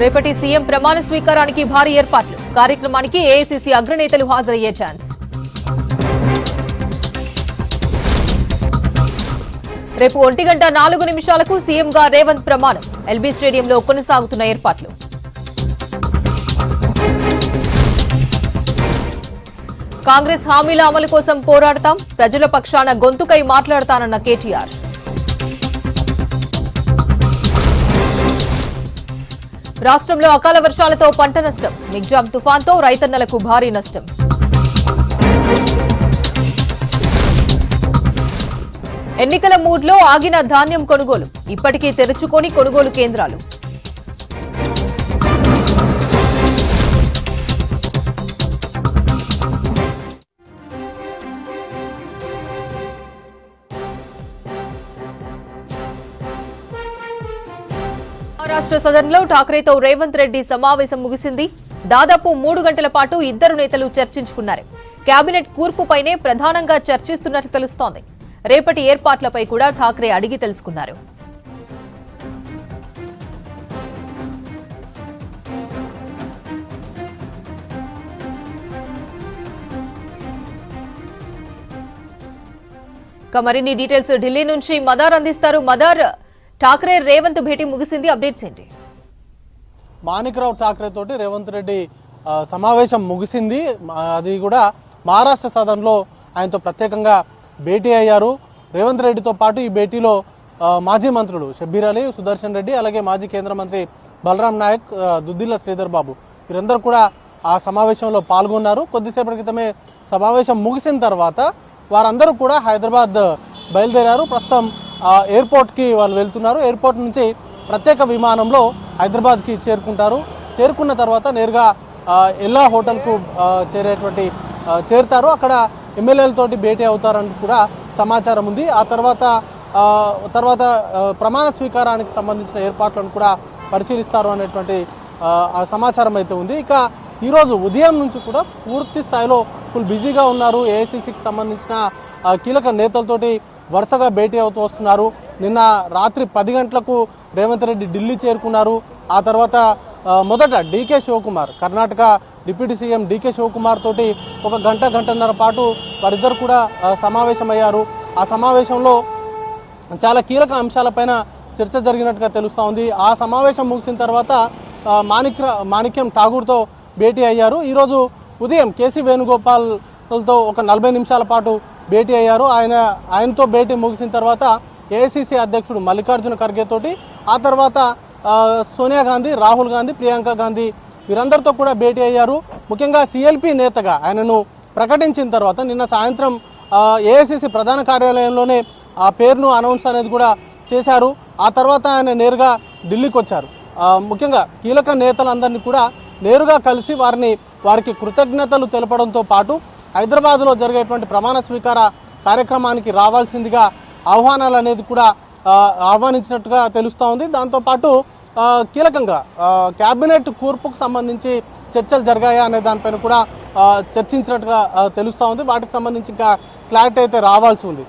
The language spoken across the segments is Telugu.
రేపటి సీఎం ప్రమాణ స్వీకారానికి భారీ ఏర్పాట్లు. కార్యక్రమానికి ఏఐసీసీ అగ్రనేతలు హాజరయ్యే ఛాన్స్. రేపు 1:04 సీఎంగా రేవంత్ ప్రమాణం. ఎల్బీ స్టేడియంలో కొనసాగుతున్న ఏర్పాట్లు. కాంగ్రెస్ హామీల అమలు కోసం పోరాడతాం, ప్రజల పక్షాన గొంతుకై మాట్లాడతానన్న కేటీఆర్. రాష్ట్రంలో అకాల వర్షాలతో పంట నష్టం. మిగ్జాం తుఫాన్తో రైతన్నలకు భారీ నష్టం. ఎన్నికల మూడ్లో ఆగిన ధాన్యం కొనుగోలు. ఇప్పటికీ తెరుచుకొని కొనుగోలు కేంద్రాలు. మహారాష్ట్ర సదన్లో ఠాక్రేతో రేవంత్ రెడ్డి సమావేశం ముగిసింది. దాదాపు 3 గంటల పాటు ఇద్దరు నేతలు చర్చించుకున్నారు. కేబినెట్ కూర్పుపైనే ప్రధానంగా చర్చిస్తున్నట్లు తెలుస్తోంది. రేపటి ఏర్పాట్లపై కూడా ఠాక్రే అడిగి తెలుసుకున్నారు. మరిన్ని డీటెయిల్స్ ఢిల్లీ నుంచి మదార్ అందిస్తారు. మదార్, ఠాక్రే రేవంత్ భేటీ ముగిసింది, అప్డేట్స్ ఏంటి? మాణిక్రావు ఠాక్రే తోటి రేవంత్ రెడ్డి సమావేశం ముగిసింది. అది కూడా మహారాష్ట్ర సదన్లో ఆయనతో ప్రత్యేకంగా భేటీ అయ్యారు. రేవంత్ రెడ్డితో పాటు ఈ భేటీలో మాజీ మంత్రులు షబ్బీర్ అలీ, సుదర్శన్ రెడ్డి, అలాగే మాజీ కేంద్ర మంత్రి బలరాం నాయక్, దుద్దిల్ల శ్రీధర్ బాబు వీరందరూ కూడా ఆ సమావేశంలో పాల్గొన్నారు. కొద్దిసేపటి క్రితమే సమావేశం ముగిసిన తర్వాత వారందరూ కూడా హైదరాబాద్ బయలుదేరారు. ప్రస్తుతం ఎయిర్పోర్ట్కి వాళ్ళు వెళ్తున్నారు. ఎయిర్పోర్ట్ నుంచి ప్రత్యేక విమానంలో హైదరాబాద్కి చేరుకుంటారు. చేరుకున్న తర్వాత నేరుగా ఎల్లా హోటల్కు చేరుతారు. అక్కడ ఎమ్మెల్యేలతోటి భేటీ అవుతారని కూడా సమాచారం ఉంది. ఆ తర్వాత ప్రమాణ స్వీకారానికి సంబంధించిన ఏర్పాట్లను కూడా పరిశీలిస్తారు అనేటువంటి సమాచారం అయితే ఉంది. ఇక ఈరోజు ఉదయం నుంచి కూడా పూర్తి స్థాయిలో ఫుల్ బిజీగా ఉన్నారు. ఏఐసీసీకి సంబంధించిన కీలక నేతలతోటి వరుసగా భేటీ అవుతూ వస్తున్నారు. నిన్న రాత్రి 10 గంటలకు రేవంత్ రెడ్డి ఢిల్లీ చేరుకున్నారు. ఆ తర్వాత మొదట డీకే శివకుమార్, కర్ణాటక డిప్యూటీ సీఎం డీకే శివకుమార్ తోటి ఒక గంటన్నర పాటు వారిద్దరు కూడా సమావేశమయ్యారు. ఆ సమావేశంలో చాలా కీలక అంశాలపైన చర్చ జరిగినట్టుగా తెలుస్తూ ఉంది. ఆ సమావేశం ముగిసిన తర్వాత మాణిక్యం ఠాగూర్తో భేటీ అయ్యారు. ఈరోజు ఉదయం కేసీ వేణుగోపాల్తో ఒక 40 నిమిషాల పాటు భేటీ అయ్యారు. ఆయనతో భేటీ ముగిసిన తర్వాత ఏఐసీసీ అధ్యక్షుడు మల్లికార్జున ఖర్గే తోటి, ఆ తర్వాత సోనియా గాంధీ, రాహుల్ గాంధీ, ప్రియాంక గాంధీ వీరందరితో కూడా భేటీ అయ్యారు. ముఖ్యంగా సిఎల్పి నేతగా ఆయనను ప్రకటించిన తర్వాత నిన్న సాయంత్రం ఏఐసీసీ ప్రధాన కార్యాలయంలోనే ఆ పేరును అనౌన్స్ అనేది కూడా చేశారు. ఆ తర్వాత ఆయన నేరుగా ఢిల్లీకి వచ్చారు. ముఖ్యంగా కీలక నేతలందరినీ కూడా నేరుగా కలిసి వారికి కృతజ్ఞతలు తెలపడంతో పాటు హైదరాబాద్లో జరిగేటువంటి ప్రమాణ స్వీకార కార్యక్రమానికి రావాల్సిందిగా ఆహ్వానాలు అనేది కూడా ఆహ్వానించినట్టుగా తెలుస్తూ ఉంది. దాంతోపాటు కీలకంగా కేబినెట్ కూర్పుకు సంబంధించి చర్చలు జరిగాయా అనే దానిపైన కూడా చర్చించినట్టుగా తెలుస్తూ ఉంది. వాటికి సంబంధించి ఇంకా క్లారిటీ అయితే రావాల్సి ఉంది.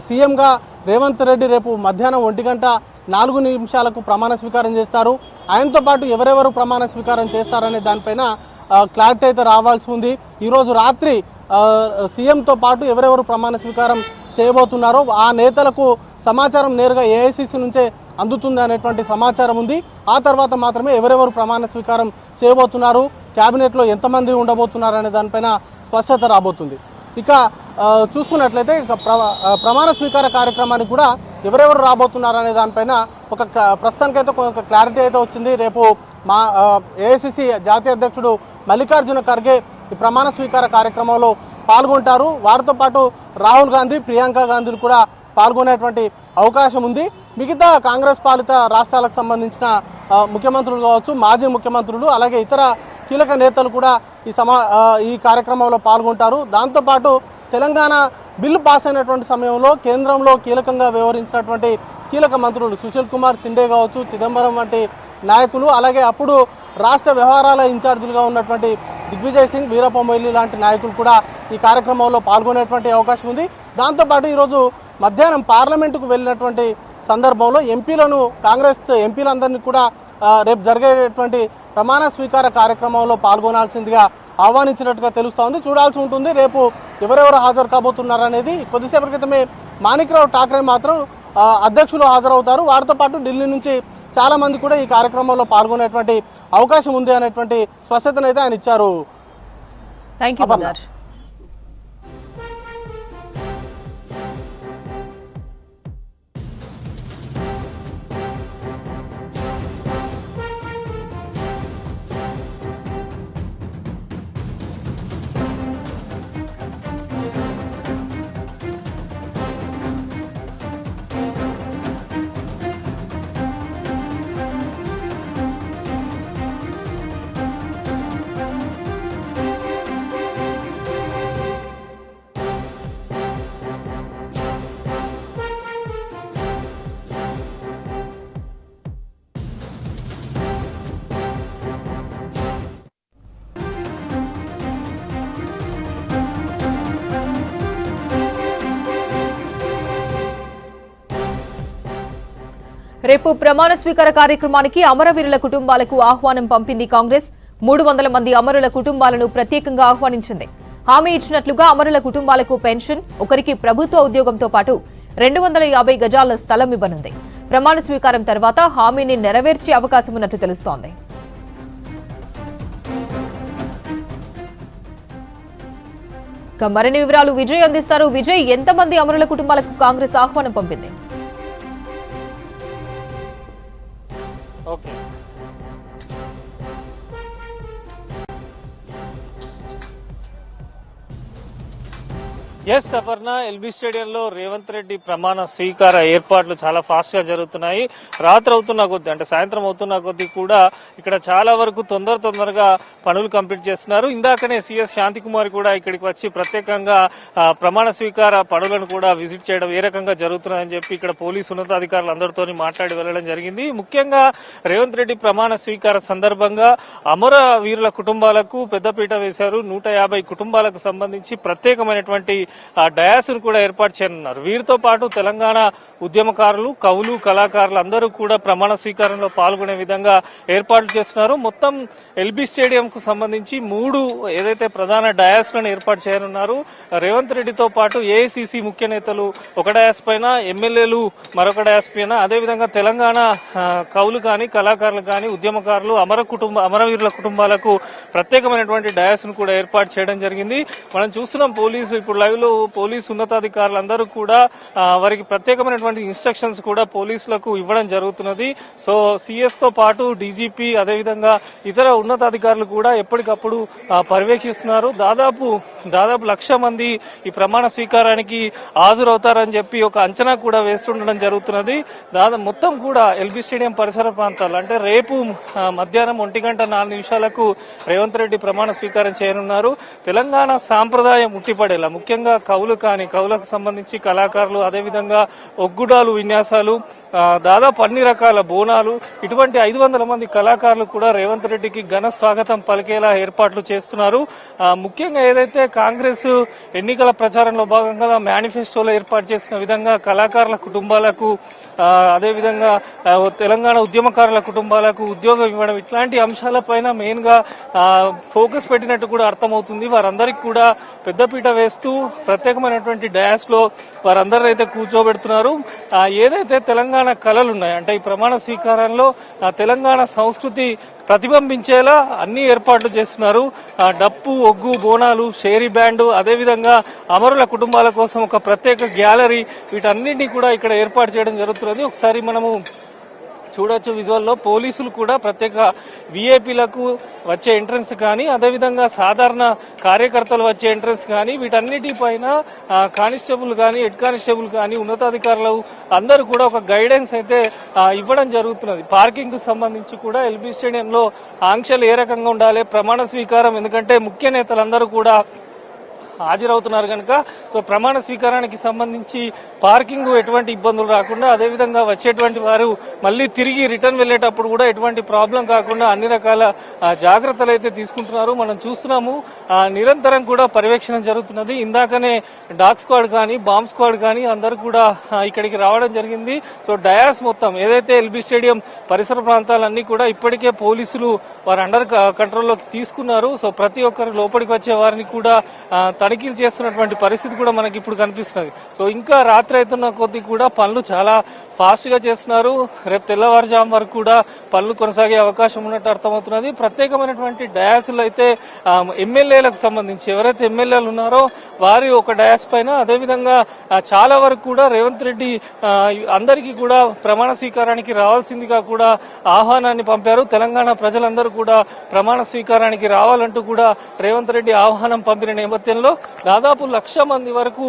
సీఎంగా రేవంత్ రెడ్డి రేపు మధ్యాహ్నం 1:04 ప్రమాణ స్వీకారం చేస్తారు. ఆయనతో పాటు ఎవరెవరు ప్రమాణ స్వీకారం చేస్తారనే దానిపైన క్లారిటీ అయితే రావాల్సి ఉంది. ఈరోజు రాత్రి సీఎంతో పాటు ఎవరెవరు ప్రమాణ స్వీకారం చేయబోతున్నారో ఆ నేతలకు సమాచారం నేరుగా ఏఐసీసీ నుంచే అందుతుంది అనేటువంటి సమాచారం ఉంది. ఆ తర్వాత మాత్రమే ఎవరెవరు ప్రమాణ స్వీకారం చేయబోతున్నారు, కేబినెట్లో ఎంతమంది ఉండబోతున్నారు అనే దానిపైన స్పష్టత రాబోతుంది. ఇక చూసుకున్నట్లయితే ప్రమాణ స్వీకార కార్యక్రమానికి కూడా ఎవరెవరు రాబోతున్నారు అనే దానిపైన ప్రస్తుతానికైతే ఒక క్లారిటీ అయితే వచ్చింది. రేపు ఏఐసీసీ జాతీయ అధ్యక్షుడు మల్లికార్జున ఖర్గే ఈ ప్రమాణ స్వీకార కార్యక్రమంలో పాల్గొంటారు. వారితో పాటు రాహుల్ గాంధీ, ప్రియాంక గాంధీలు కూడా పాల్గొనేటువంటి అవకాశం ఉంది. మిగతా కాంగ్రెస్ పాలిత రాష్ట్రాలకు సంబంధించిన ముఖ్యమంత్రులు కావచ్చు, మాజీ ముఖ్యమంత్రులు, అలాగే ఇతర కీలక నేతలు కూడా ఈ కార్యక్రమంలో పాల్గొంటారు. దాంతోపాటు తెలంగాణ బిల్లు పాస్ అయినటువంటి సమయంలో కేంద్రంలో కీలకంగా వ్యవహరించినటువంటి కీలక మంత్రులు సుశీల్ కుమార్ సిండే కావచ్చు, చిదంబరం వంటి నాయకులు, అలాగే అప్పుడు రాష్ట్ర వ్యవహారాల ఇన్ఛార్జీలుగా ఉన్నటువంటి దిగ్విజయ్ సింగ్, వీరప్ప మొయిలీ లాంటి నాయకులు కూడా ఈ కార్యక్రమంలో పాల్గొనేటువంటి అవకాశం ఉంది. దాంతోపాటు ఈరోజు మధ్యాహ్నం పార్లమెంటుకు వెళ్ళినటువంటి సందర్భంలో కాంగ్రెస్ ఎంపీలందరినీ కూడా రేపు జరిగేటువంటి ప్రమాణ స్వీకార కార్యక్రమంలో పాల్గొనాల్సిందిగా ఆహ్వానించినట్టుగా తెలుస్తోంది. చూడాల్సి ఉంటుంది రేపు ఎవరెవరు హాజరు కాబోతున్నారనేది. కొద్దిసేపటి క్రితమే మాణిక్రావు ఠాక్రే మాత్రం అధ్యక్షులు హాజరవుతారు. వారితో పాటు ఢిల్లీ నుంచి చాలా మంది కూడా ఈ కార్యక్రమంలో పాల్గొనేటువంటి అవకాశం ఉంది అనేటువంటి స్పష్టతనైతే ఆయన ఇచ్చారు. Thank you brother. రేపు ప్రమాణ స్వీకార కార్యక్రమానికి అమరవీరుల కుటుంబాలకు ఆహ్వానం పంపింది కాంగ్రెస్. 300 మంది అమరుల కుటుంబాలను ప్రత్యేకంగా ఆహ్వానించింది. హామీ ఇచ్చినట్లుగా అమరుల కుటుంబాలకు పెన్షన్, ఒకరికి ప్రభుత్వ ఉద్యోగంతో పాటు 250 గజాల స్థలం ఇవ్వనుంది. ప్రమాణ స్వీకారం తర్వాత హామీని నెరవేర్చే అవకాశం ఉన్నట్టు తెలుస్తోంది. మరిన్ని వివరాలు విజయ్ అందిస్తారు. విజయ్, ఎంతమంది అమరుల కుటుంబాలకు కాంగ్రెస్ ఆహ్వానం పంపింది? ఓకే, ఎస్ అపర్ణ, ఎల్బీ స్టేడియంలో రేవంత్ రెడ్డి ప్రమాణ స్వీకార ఏర్పాట్లు చాలా ఫాస్ట్ గా జరుగుతున్నాయి. రాత్రి అవుతున్న కొద్దీ, అంటే సాయంత్రం అవుతున్న కొద్దీ కూడా ఇక్కడ చాలా వరకు తొందరగా పనులు కంప్లీట్ చేస్తున్నారు. ఇందాకనే సిఎస్ శాంతికుమార్ కూడా ఇక్కడికి వచ్చి ప్రత్యేకంగా ప్రమాణ స్వీకార పనులను కూడా విజిట్ చేయడం ఏ రకంగా జరుగుతున్నాయని చెప్పి ఇక్కడ పోలీసు ఉన్నతాధికారులు అందరితో మాట్లాడి వెళ్లడం జరిగింది. ముఖ్యంగా రేవంత్ రెడ్డి ప్రమాణ స్వీకార సందర్భంగా అమర వీరుల కుటుంబాలకు పెద్దపీట వేశారు. 150 కుటుంబాలకు సంబంధించి ప్రత్యేకమైనటువంటి డయాస్ను కూడా ఏర్పాటు చేయనున్నారు. వీరితో పాటు తెలంగాణ ఉద్యమకారులు, కవులు, కళాకారులు అందరూ కూడా ప్రమాణ స్వీకారంలో పాల్గొనే విధంగా ఏర్పాట్లు చేస్తున్నారు. మొత్తం ఎల్బీ స్టేడియం కు సంబంధించి 3 ఏదైతే ప్రధాన డయాస్లను ఏర్పాటు చేయనున్నారు. రేవంత్ రెడ్డితో పాటు ఏఐసిసి ముఖ్య నేతలు ఒక డయాస్ పైన, ఎమ్మెల్యేలు మరొక డయాస్ పైన, అదేవిధంగా తెలంగాణ కవులు కానీ, కళాకారులు కానీ, ఉద్యమకారులు, అమరవీరుల కుటుంబాలకు ప్రత్యేకమైనటువంటి డయాస్ను కూడా ఏర్పాటు చేయడం జరిగింది. మనం చూస్తున్నాం పోలీసు ఇప్పుడు లైవ్ లో పోలీసు ఉన్నతాధికారులు అందరూ కూడా వారికి ప్రత్యేకమైనటువంటి ఇన్స్ట్రక్షన్స్ కూడా పోలీసులకు ఇవ్వడం జరుగుతున్నది. సో సిఎస్ తో పాటు డీజీపీ, అదేవిధంగా ఇతర ఉన్నతాధికారులు కూడా ఎప్పటికప్పుడు పర్యవేక్షిస్తున్నారు. దాదాపు 1,00,000 మంది ఈ ప్రమాణ స్వీకారానికి హాజరవుతారని చెప్పి ఒక అంచనా కూడా వేస్తుండడం జరుగుతున్నది. మొత్తం కూడా ఎల్బీ స్టేడియం పరిసర ప్రాంతాలు, అంటే రేపు మధ్యాహ్నం 1:04 రేవంత్ రెడ్డి ప్రమాణ స్వీకారం చేయనున్నారు. తెలంగాణ సాంప్రదాయం ఉట్టిపడేలా, ముఖ్యంగా కవులకు సంబంధించి కళాకారులు, అదేవిధంగా ఒగ్గుడాలు విన్యాసాలు, దాదాపు అన్ని రకాల బోనాలు, ఇటువంటి 500 మంది కళాకారులు కూడా రేవంత్ రెడ్డికి ఘన స్వాగతం పలికేలా ఏర్పాట్లు చేస్తున్నారు. ముఖ్యంగా ఏదైతే కాంగ్రెస్ ఎన్నికల ప్రచారంలో భాగంగా మేనిఫెస్టోలో ఏర్పాటు చేసిన విధంగా కళాకారుల కుటుంబాలకు, అదేవిధంగా తెలంగాణ ఉద్యమకారుల కుటుంబాలకు ఉద్యోగం ఇవ్వడం, ఇట్లాంటి అంశాలపైన మెయిన్ గా ఫోకస్ పెట్టినట్టు కూడా అర్థమవుతుంది. వారందరికీ కూడా పెద్దపీట వేస్తూ ప్రత్యేకమైనటువంటి డయాస్ లో వారందరూ అయితే కూర్చోబెడుతున్నారు. ఏదైతే తెలంగాణ కళలు ఉన్నాయి, అంటే ఈ ప్రమాణ స్వీకారంలో తెలంగాణ సంస్కృతి ప్రతిబింబించేలా అన్ని ఏర్పాట్లు చేస్తున్నారు. డప్పు, ఒగ్గు, బోనాలు, షేరీ బ్యాండ్, అదేవిధంగా అమరుల కుటుంబాల కోసం ఒక ప్రత్యేక గ్యాలరీ, వీటన్నింటినీ కూడా ఇక్కడ ఏర్పాటు చేయడం జరుగుతున్నది. ఒకసారి మనము చూడొచ్చు విజువల్లో. పోలీసులు కూడా ప్రత్యేక విఐపీలకు వచ్చే ఎంట్రన్స్ కానీ, అదేవిధంగా సాధారణ కార్యకర్తలు వచ్చే ఎంట్రన్స్ కానీ, వీటన్నిటిపైన కానిస్టేబుల్ కానీ, హెడ్ కానిస్టేబుల్ కానీ, ఉన్నతాధికారులు అందరూ కూడా ఒక గైడెన్స్ అయితే ఇవ్వడం జరుగుతున్నది. పార్కింగ్ కు సంబంధించి కూడా ఎల్బీ స్టేడియంలో ఆంక్షలు ఏ రకంగా ఉండాలి, ప్రమాణ స్వీకారం, ఎందుకంటే ముఖ్య నేతలందరూ కూడా హాజరవుతున్నారు కనుక సో ప్రమాణ స్వీకారానికి సంబంధించి పార్కింగ్ ఎటువంటి ఇబ్బందులు రాకుండా, అదేవిధంగా వచ్చేటువంటి వారు మళ్ళీ తిరిగి రిటర్న్ వెళ్ళేటప్పుడు కూడా ఎటువంటి ప్రాబ్లం కాకుండా అన్ని రకాల జాగ్రత్తలు అయితే తీసుకుంటున్నారు. మనం చూస్తున్నాము నిరంతరం కూడా పర్యవేక్షణ జరుగుతున్నది. ఇందాకనే డాగ్ స్క్వాడ్ కానీ బాంబ్ స్క్వాడ్ కానీ అందరూ కూడా ఇక్కడికి రావడం జరిగింది. సో డయాస్ మొత్తం ఏదైతే ఎల్బీ స్టేడియం పరిసర ప్రాంతాలన్నీ కూడా ఇప్పటికే పోలీసులు వారు అండర్ కంట్రోల్లోకి తీసుకున్నారు. సో ప్రతి ఒక్కరు లోపలికి వచ్చే వారిని కూడా తనిఖీలు చేస్తున్నటువంటి పరిస్థితి కూడా మనకి ఇప్పుడు కనిపిస్తున్నది. సో ఇంకా రాత్రి అవుతున్న కొద్దీ కూడా పనులు చాలా ఫాస్ట్ గా చేస్తున్నారు. రేపు తెల్లవారుజాము వరకు కూడా పనులు కొనసాగే అవకాశం ఉన్నట్టు అర్థమవుతున్నది. ప్రత్యేకమైనటువంటి డయాస్లు అయితే ఎమ్మెల్యేలకు సంబంధించి ఎవరైతే ఎమ్మెల్యేలు ఉన్నారో వారి ఒక డయాస్ పైన, అదేవిధంగా చాలా వరకు కూడా రేవంత్ రెడ్డి అందరికీ కూడా ప్రమాణ స్వీకారానికి రావాల్సిందిగా కూడా ఆహ్వానాన్ని పంపారు. తెలంగాణ ప్రజలందరూ కూడా ప్రమాణ స్వీకారానికి రావాలంటూ కూడా రేవంత్ రెడ్డి ఆహ్వానం పంపిన నేపథ్యంలో దాదాపు 1,00,000 మంది వరకు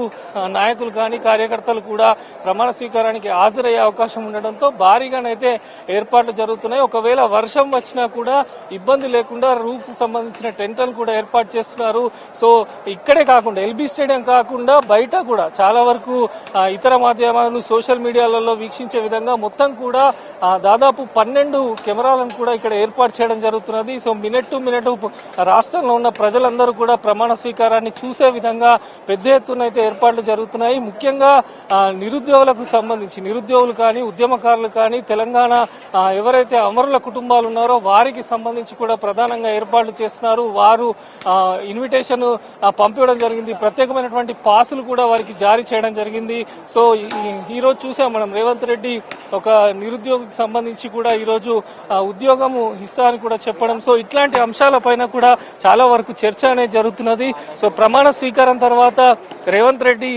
నాయకులు కానీ కార్యకర్తలు కూడా ప్రమాణ స్వీకారానికి హాజరయ్యే అవకాశం ఉండడంతో భారీగానైతే ఏర్పాట్లు జరుగుతున్నాయి. ఒకవేళ వర్షం వచ్చినా కూడా ఇబ్బంది లేకుండా రూఫ్ సంబంధించిన టెంట్లను కూడా ఏర్పాటు చేస్తున్నారు. సో ఇక్కడే కాకుండా ఎల్బీ స్టేడియం కాకుండా బయట కూడా చాలా వరకు ఇతర మాధ్యమాలు సోషల్ మీడియాలలో వీక్షించే విధంగా మొత్తం కూడా దాదాపు 12 కెమెరాలను కూడా ఇక్కడ ఏర్పాటు చేయడం జరుగుతున్నది. సో మినిట్ టు మినిట్ రాష్ట్రంలో ఉన్న ప్రజలందరూ కూడా ప్రమాణ స్వీకారాన్ని చూసే విధంగా పెద్ద ఎత్తున అయితే ఏర్పాట్లు జరుగుతున్నాయి. ముఖ్యంగా నిరుద్యోగులకు సంబంధించి నిరుద్యోగులు కానీ ఉద్యమకారులు కానీ తెలంగాణ ఎవరైతే అమరుల కుటుంబాలు ఉన్నారో వారికి సంబంధించి కూడా ప్రధానంగా ఏర్పాట్లు చేస్తున్నారు. వారు ఇన్విటేషన్ పంపించడం జరిగింది. ప్రత్యేకమైనటువంటి పాసులు కూడా వారికి జారీ చేయడం జరిగింది. సో ఈ రోజు చూసాం మనం రేవంత్ రెడ్డి ఒక నిరుద్యోగికి సంబంధించి కూడా ఈరోజు ఉద్యోగము ఇస్తా అని కూడా చెప్పడం. సో ఇట్లాంటి అంశాలపైన కూడా చాలా వరకు చర్చ అనేది జరుగుతున్నది. సో ప్రమాణ స్వీకారం తర్వాత రేవంత్ రెడ్డి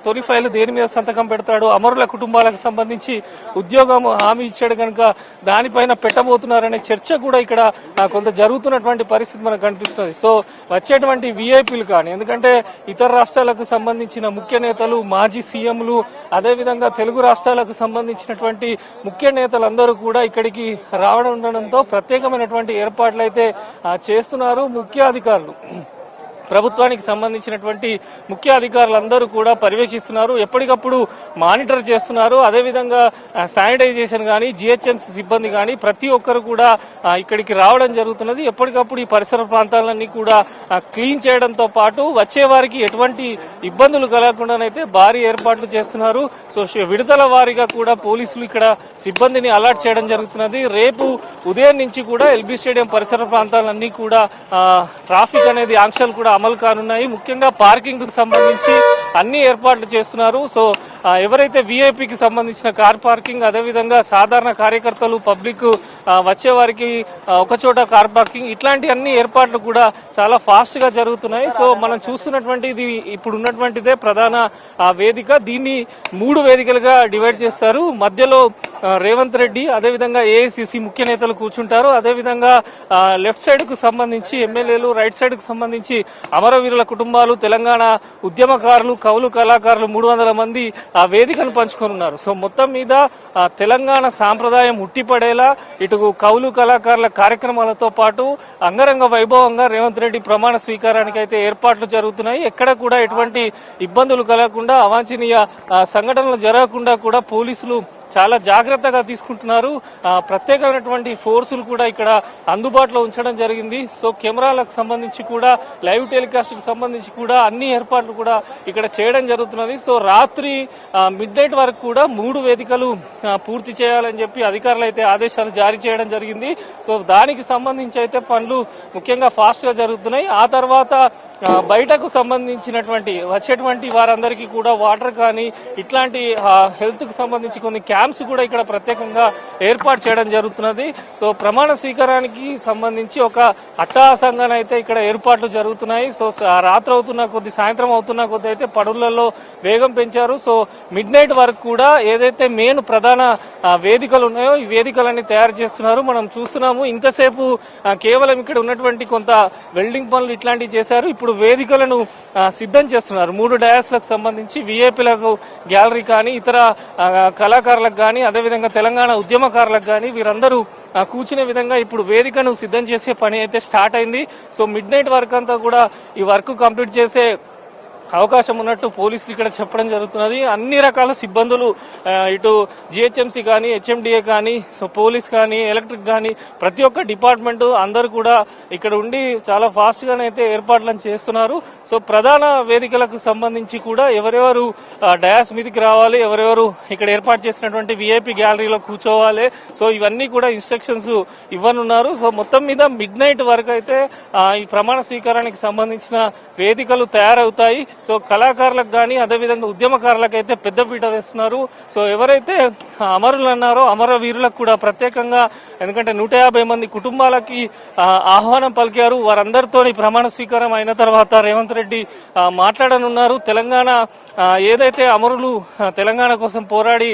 తొలి ఫైలు దేని మీద సంతకం పెడతాడు, అమరుల కుటుంబాలకు సంబంధించి ఉద్యోగం హామీ ఇచ్చాడు కనుక దానిపైన పెట్టబోతున్నారనే చర్చ కూడా ఇక్కడ కొంత జరుగుతున్నటువంటి పరిస్థితి మనకు కనిపిస్తుంది. సో వచ్చేటువంటి విఐపీలు కానీ, ఎందుకంటే ఇతర రాష్ట్రాలకు సంబంధించిన ముఖ్య నేతలు, మాజీ సీఎంలు, అదేవిధంగా తెలుగు రాష్ట్రాలకు సంబంధించినటువంటి ముఖ్య నేతలందరూ కూడా ఇక్కడికి రావడం ఉండడంతో ప్రత్యేకమైనటువంటి ఏర్పాట్లు అయితే చేస్తున్నారు. ముఖ్య అధికారులు ప్రభుత్వానికి సంబంధించినటువంటి ముఖ్య అధికారులందరూ కూడా పర్యవేక్షిస్తున్నారు, ఎప్పటికప్పుడు మానిటర్ చేస్తున్నారు. అదేవిధంగా శానిటైజేషన్ కానీ జిహెచ్ఎంసీ సిబ్బంది కానీ ప్రతి ఒక్కరు కూడా ఇక్కడికి రావడం జరుగుతున్నది. ఎప్పటికప్పుడు ఈ పరిసర ప్రాంతాలన్నీ కూడా క్లీన్ చేయడంతో పాటు వచ్చే వారికి ఎటువంటి ఇబ్బందులు కలగకుండానైతే భారీ ఏర్పాట్లు చేస్తున్నారు. సో విడతల వారీగా కూడా పోలీసులు ఇక్కడ సిబ్బందిని అలర్ట్ చేయడం జరుగుతున్నది. రేపు ఉదయం నుంచి కూడా ఎల్బీ స్టేడియం పరిసర ప్రాంతాలన్నీ కూడా ట్రాఫిక్ అనేది ఆంక్షలు కూడా అమలు కానున్నాయి. ముఖ్యంగా పార్కింగ్ కు సంబంధించి అన్ని ఏర్పాట్లు చేస్తున్నారు. సో ఎవరైతే విఐపికి సంబంధించిన కార్ పార్కింగ్, అదేవిధంగా సాధారణ కార్యకర్తలు, పబ్లిక్ వచ్చే వారికి ఒకచోట కార్ పార్కింగ్, ఇట్లాంటి అన్ని ఏర్పాట్లు కూడా చాలా ఫాస్ట్ గా జరుగుతున్నాయి. సో మనం చూస్తున్నటువంటి ఇది ఇప్పుడు ఉన్నటువంటిదే ప్రధాన వేదిక. దీన్ని 3 వేదికలుగా డివైడ్ చేస్తారు. మధ్యలో రేవంత్ రెడ్డి, అదేవిధంగా ఏఐసిసి ముఖ్య నేతలు కూర్చుంటారు. అదేవిధంగా లెఫ్ట్ సైడ్ కు సంబంధించి ఎమ్మెల్యేలు, రైట్ సైడ్ కు సంబంధించి అమరవీరుల కుటుంబాలు, తెలంగాణ ఉద్యమకారులు, కవులు, కళాకారులు 300 మంది ఆ వేదికను పంచుకొనున్నారు. సో మొత్తం మీద తెలంగాణ సాంప్రదాయం ఉట్టిపడేలా ఇటు కవులు, కళాకారుల కార్యక్రమాలతో పాటు అంగరంగ వైభవంగా రేవంత్ రెడ్డి ప్రమాణ స్వీకారానికి అయితే ఏర్పాట్లు జరుగుతున్నాయి. ఎక్కడ కూడా ఎటువంటి ఇబ్బందులు కలగకుండా, అవాంఛనీయ సంఘటనలు జరగకుండా కూడా పోలీసులు చాలా జాగ్రత్తగా తీసుకుంటున్నారు. ప్రత్యేకమైనటువంటి ఫోర్సులు కూడా ఇక్కడ అందుబాటులో ఉంచడం జరిగింది. సో కెమెరాలకు సంబంధించి కూడా, లైవ్ టెలికాస్ట్ కి సంబంధించి కూడా అన్ని ఏర్పాట్లు కూడా ఇక్కడ చేయడం జరుగుతున్నది. సో రాత్రి మిడ్ నైట్ వరకు కూడా 3 వేదికలు పూర్తి చేయాలని చెప్పి అధికారులు అయితే ఆదేశాలు జారీ చేయడం జరిగింది. సో దానికి సంబంధించి అయితే పనులు ముఖ్యంగా ఫాస్ట్ గా జరుగుతున్నాయి. ఆ తర్వాత బయటకు సంబంధించినటువంటి వచ్చేటువంటి వారందరికీ కూడా వాటర్ కానీ ఇట్లాంటి హెల్త్ కు సంబంధించి కొన్ని క్యాంప్స్ కూడా ఇక్కడ ప్రత్యేకంగా ఏర్పాటు చేయడం జరుగుతున్నది. సో ప్రమాణ స్వీకారానికి సంబంధించి ఒక అట్టహాసంగానైతే ఇక్కడ ఏర్పాట్లు జరుగుతున్నాయి. సో రాత్రి అవుతున్న కొద్ది, సాయంత్రం అవుతున్న కొద్ది అయితే పనులలో వేగం పెంచారు. సో మిడ్ నైట్ వరకు కూడా ఏదైతే మెయిన్ ప్రధాన వేదికలు ఉన్నాయో ఈ వేదికలన్నీ తయారు చేస్తున్నారు. మనం చూస్తున్నాము ఇంతసేపు కేవలం ఇక్కడ ఉన్నటువంటి కొంత వెల్డింగ్ పనులు ఇట్లాంటివి చేశారు. ఇప్పుడు వేదికలను సిద్ధం చేస్తున్నారు. 3 డయాస్లకు సంబంధించి విఐపీలకు గ్యాలరీ కానీ, ఇతర కళాకారులకు కానీ, అదేవిధంగా తెలంగాణ ఉద్యమకారులకు కానీ వీరందరూ కూర్చునే విధంగా ఇప్పుడు వేదికను సిద్ధం చేసే పని అయితే స్టార్ట్ అయింది. సో మిడ్ నైట్ వర్క్ అంతా కూడా ఈ వర్క్ కంప్లీట్ చేసే అవకాశం ఉన్నట్టు పోలీసులు ఇక్కడ చెప్పడం జరుగుతున్నది. అన్ని రకాల సిబ్బందులు ఇటు జిహెచ్ఎంసీ కానీ, హెచ్ఎండిఏ కానీ, సో పోలీస్ కానీ, ఎలక్ట్రిక్ కానీ ప్రతి ఒక్క డిపార్ట్మెంటు అందరూ కూడా ఇక్కడ ఉండి చాలా ఫాస్ట్గానైతే ఏర్పాట్లను చేస్తున్నారు. సో ప్రధాన వేదికలకు సంబంధించి కూడా ఎవరెవరు డయాస్ మీదకి రావాలి, ఎవరెవరు ఇక్కడ ఏర్పాటు చేసినటువంటి విఐపి గ్యాలరీలో కూర్చోవాలి, సో ఇవన్నీ కూడా ఇన్స్ట్రక్షన్స్ ఇవ్వనున్నారు. సో మొత్తం మీద మిడ్ నైట్ వరకు అయితే ఈ ప్రమాణ స్వీకారానికి సంబంధించిన వేదికలు తయారవుతాయి. సో కళాకారులకు కానీ అదేవిధంగా ఉద్యమకారులకు అయితే పెద్దపీట వేస్తున్నారు. సో ఎవరైతే అమరులు అన్నారో అమరవీరులకు కూడా ప్రత్యేకంగా, ఎందుకంటే 150 మంది కుటుంబాలకి ఆహ్వానం పలికారు. వారందరితో ప్రమాణ స్వీకారం అయిన తర్వాత రేవంత్ రెడ్డి మాట్లాడనున్నారు. తెలంగాణ ఏదైతే అమరులు తెలంగాణ కోసం పోరాడి